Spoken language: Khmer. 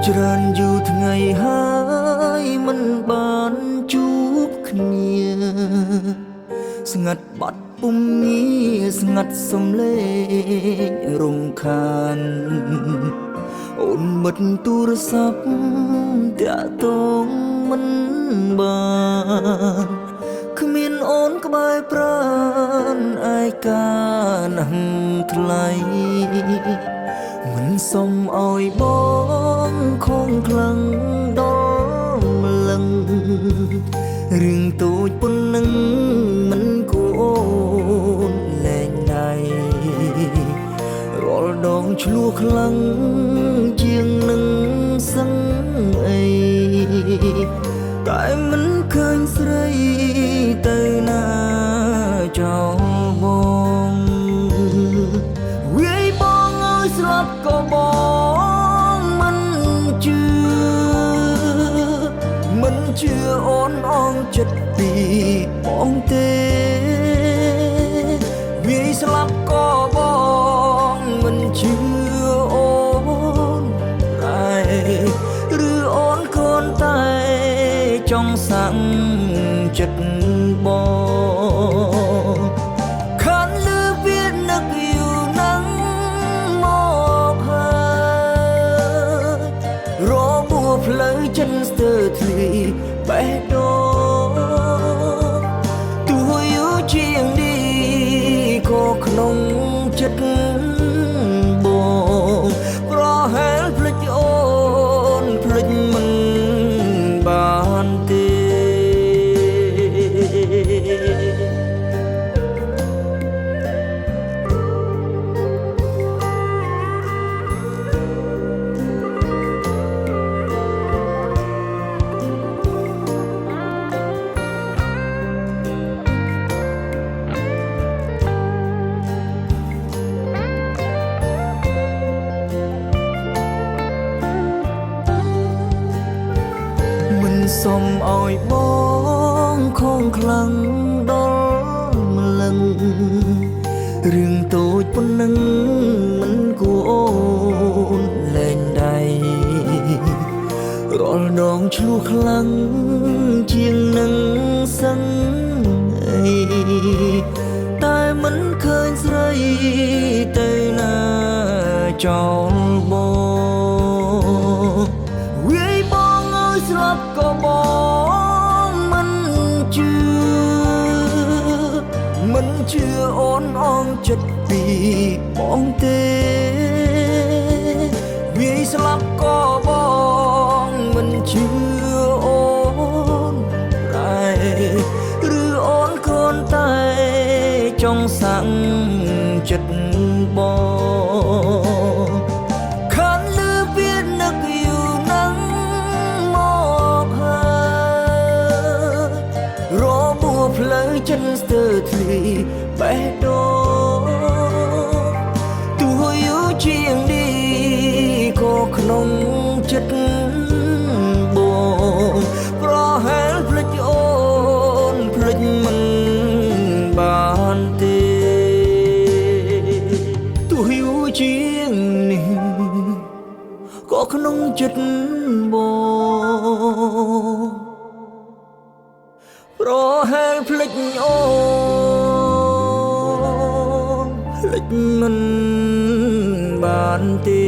ច្រើនយូរថ្ងៃហើយមិនបានជួបគ្នាស្ងាត់បាត់ពុំងារស្ងាត់សំឡេងរំខានអូនមិត្តទូរស័ព្ទតាក់ទងមិនបានគ្មានអូនក្បែរប្រាណឯកាណាស់ថ្លៃមិនសុំឲ្យបងខំខ្លាំងដល់ម្លឹងរឿងតូចប៉ុណ្ណឹងមិនគួរអូនលែងដៃរាល់ដងឆ្លោះខ្លាំងជាងនឹងសឹងអីតែមិនឃើញស្រីទៅណាចោលបងវាយបងឲ្យស្លាប់ក៏បងមិនជឿអូនអងចិត្តពីបងទេវាយស្លាប់ក៏បងមិនជឿអូនតែឬអូនគ្រាន់តែចង់សាំងចិត្តបងខានលឺវានឹកយូរណាស់មកហើយរមួផ្លូវចិនស្ទើរធ្លីបេះដូងទោះយូរជាងនេះក៏ក្នុងចិត្តបងប្រហែលភ្លេចអូនភ្លេចមិនបានទេសុំឲ្យបងខំខ្លាំងដល់ម្លឹងរឿងតូចប៉ុណ្ណឹងមិនគួរអូនលែងដៃរាល់ដងឆ្លោះខ្លាំងជាងនឹងសឹងអីតែមិនឃើញស្រីទៅណាចោលបងវាយបងឲ្យស្លាប់ក៏បងមិនជឿអូនអងចិត្តពីបងទេវាយស្លាប់ក៏បងមិនជឿអូនតែឬអូនគ្រាន់តែចង់សាំងចិត្តបងខានលឺវានឹកយូរណាស់មកហើយរមួផ្លូវចិនស្ទើរធ្លីបេះដូងទោះយូរជាងនេះក៏ក្នុងចិត្តបងប្រហែលភ្លេចអូនភ្លេចមិនបានទេទោះយូរជាងនេះក៏ក្នុងចិត្តបងប្រហែលភ្លេចអូនភ្លេចមិនបានទេ